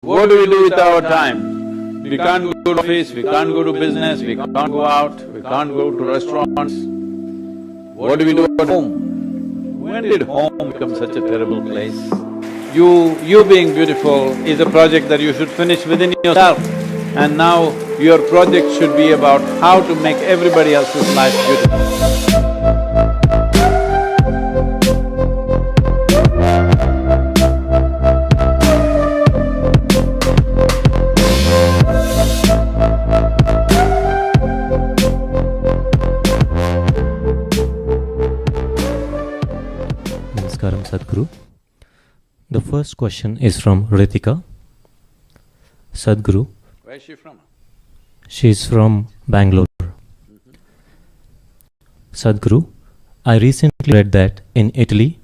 What do we do with our time? We can't go to office, we can't go to business, we can't go out, we can't go to restaurants. What do we do at home? When did home become such a terrible place? You being beautiful is a project that you should finish within yourself. And now your project should be about how to make everybody else's life beautiful. Namaskaram, Sadhguru. The first question is from Ritika. Sadhguru. Where is she from? She is from Bangalore. Sadhguru, I recently read that in Italy,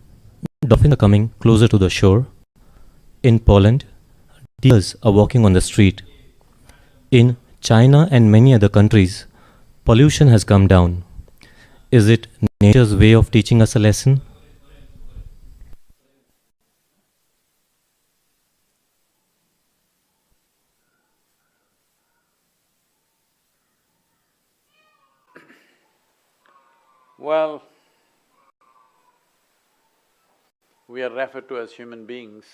dolphins are coming closer to the shore. In Poland, deers are walking on the street. In China and many other countries, pollution has come down. Is it nature's way of teaching us a lesson? Well, we are referred to as human beings.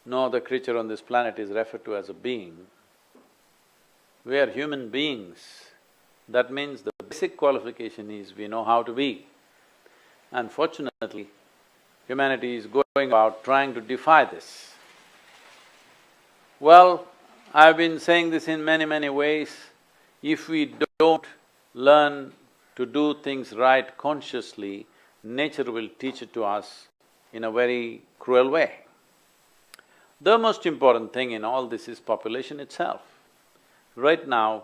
No other creature on this planet is referred to as a being. We are human beings. That means the basic qualification is we know how to be. Unfortunately, humanity is going about trying to defy this. Well, I've been saying this in many ways. If we don't learn to do things right consciously, nature will teach it to us in a very cruel way. The most important thing in all this is population itself. Right now,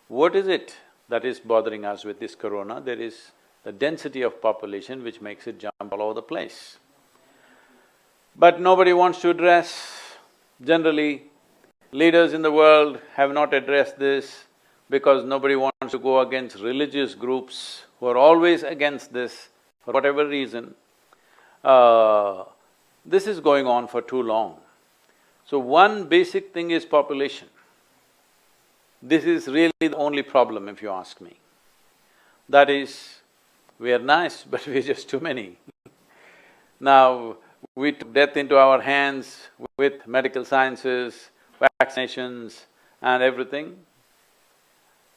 what is it that is bothering us with this corona? There is the density of population which makes it jump all over the place. But nobody wants to address. Generally, leaders in the world have not addressed this because nobody wants to go against religious groups who are always against this for whatever reason. This is going on for too long. So one basic thing is population. This is really the only problem if you ask me. That is, we are nice but we're just too many. Now, we took death into our hands with medical sciences, vaccinations and everything.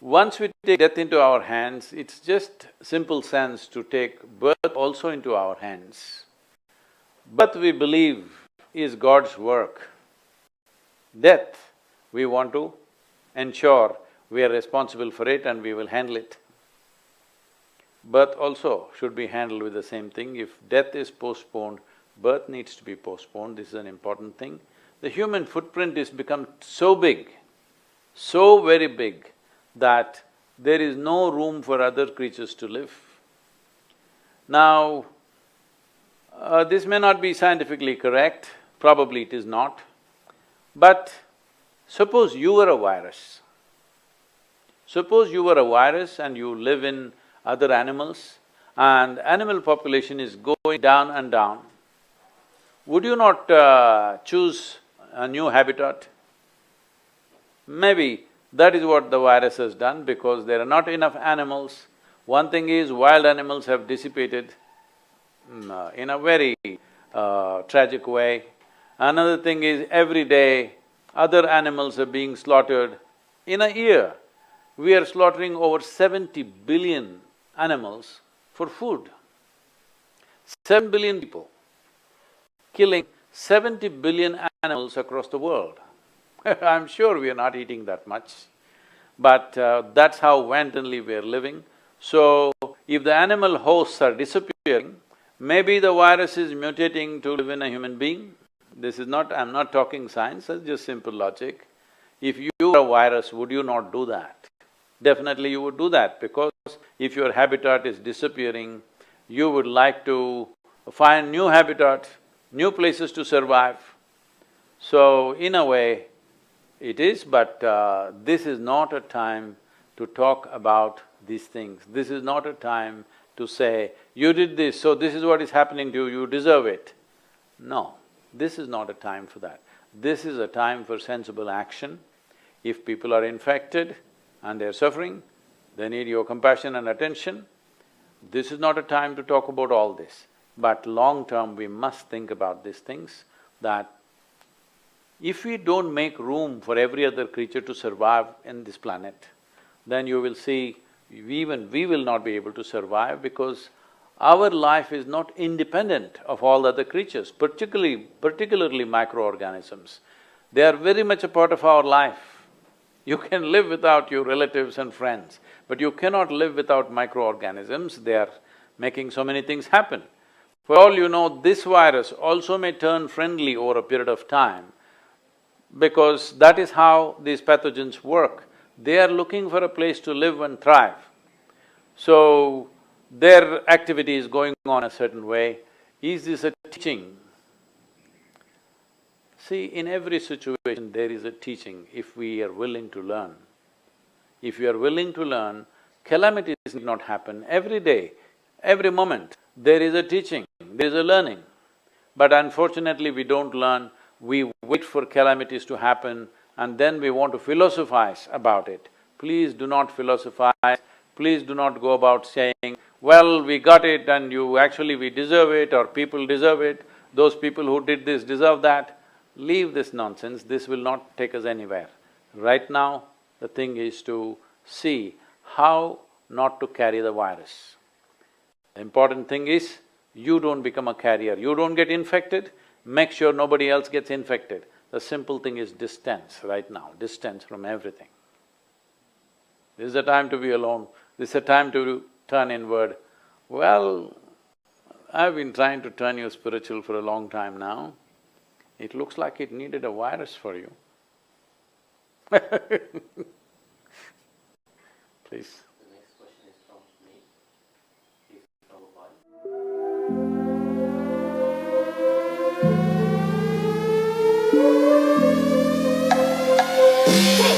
Once we take death into our hands, it's just simple sense to take birth also into our hands. Birth, we believe, is God's work. Death, we want to ensure we are responsible for it and we will handle it. Birth also should be handled with the same thing. If death is postponed, birth needs to be postponed, this is an important thing. The human footprint has become so big, so very big, that there is no room for other creatures to live. Now, this may not be scientifically correct, probably it is not, but suppose you were a virus. Suppose you were a virus and you live in other animals and animal population is going down and down. Would you not choose a new habitat? Maybe that is what the virus has done because there are not enough animals. One thing is wild animals have dissipated in a very tragic way. Another thing is every day other animals are being slaughtered. In a year, we are slaughtering over 70 billion animals for food. 7 billion people, killing 70 billion animals across the world. I'm sure we are not eating that much, but that's how wantonly we are living. So, if the animal hosts are disappearing, maybe the virus is mutating to live in a human being. This is not… I'm not talking science, it's just simple logic. If you were a virus, would you not do that? Definitely you would do that because if your habitat is disappearing, you would like to find new habitat, new places to survive. So, in a way, it is, but this is not a time to talk about these things. This is not a time to say, you did this, so this is what is happening to you, you deserve it. No, This is not a time for that. This is a time for sensible action. If people are infected and they're suffering, they need your compassion and attention. This is not a time to talk about all this. But long term, we must think about these things, that if we don't make room for every other creature to survive in this planet, then you will see, even we will not be able to survive, because our life is not independent of all other creatures, particularly microorganisms. They are very much a part of our life. You can live without your relatives and friends, but you cannot live without microorganisms. They are making so many things happen. For all you know, this virus also may turn friendly over a period of time, because that is how these pathogens work. They are looking for a place to live and thrive. So, their activity is going on a certain way. Is this a teaching? See, in every situation there is a teaching if we are willing to learn. If you are willing to learn, calamities need not happen. Every day, every moment, there is a teaching, there is a learning. But unfortunately, we don't learn, we wait for calamities to happen and then we want to philosophize about it. Please do not philosophize, please do not go about saying, well, we got it and we deserve it, or people deserve it, those people who did this deserve that. Leave this nonsense, this will not take us anywhere. Right now, the thing is to see how not to carry the virus. The important thing is, you don't become a carrier, you don't get infected, make sure nobody else gets infected. The simple thing is distance right now, distance from everything. This is the time to be alone, this is the time to turn inward. Well, I've been trying to turn you spiritual for a long time now. It looks like it needed a virus for you. Please. The next question is from me. Please, Prabhupada.